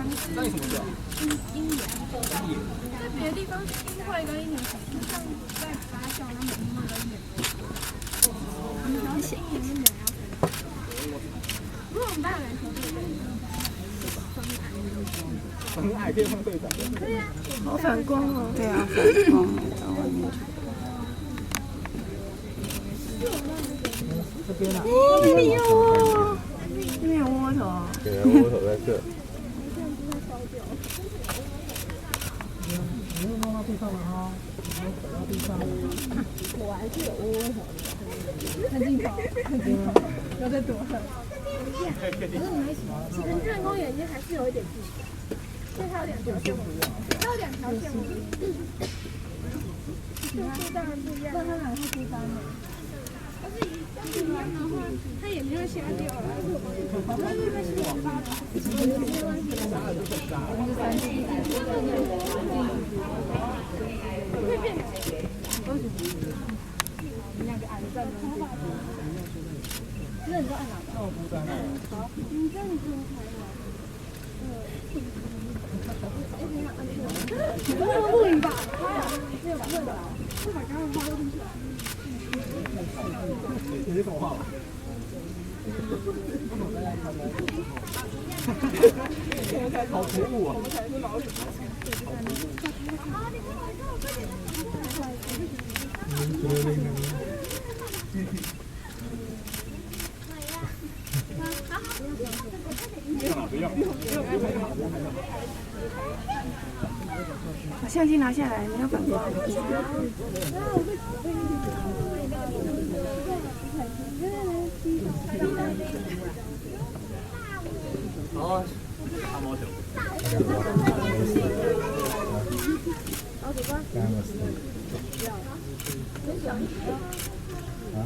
方式。那你什么色？鹰眼。在别的地方鹰会跟鹰眼像在发酵，他们鹰会跟鹰眼。然后鹰眼跟鹰眼要分。如果我们打篮球队，很矮可以换队长。对呀。好反光哦。对啊，反光到外面去。这边啊。那里有哦，那边有窝头。对啊，窝头在这。不用弄到地上了哈，不用走到地上。我还是有窝头的，看镜头，看镜头，不要再躲了。可是你们城镇公园已经还是有一点距离，所以它有两条线，它有两条线，我们就是当然不一样。那它哪会孤单呢？但是一样的话，它也没有瞎掉了。它是被洗发吧？没关系的。会变。你两个矮站的。那你就按哪个？好，你这样子才好。你不能录影吧？没有不会的，会把刚刚画都进去。你是怎么画的？好突兀啊！把相机拿下来，你要反光。好，大毛球。好，走吧。啊？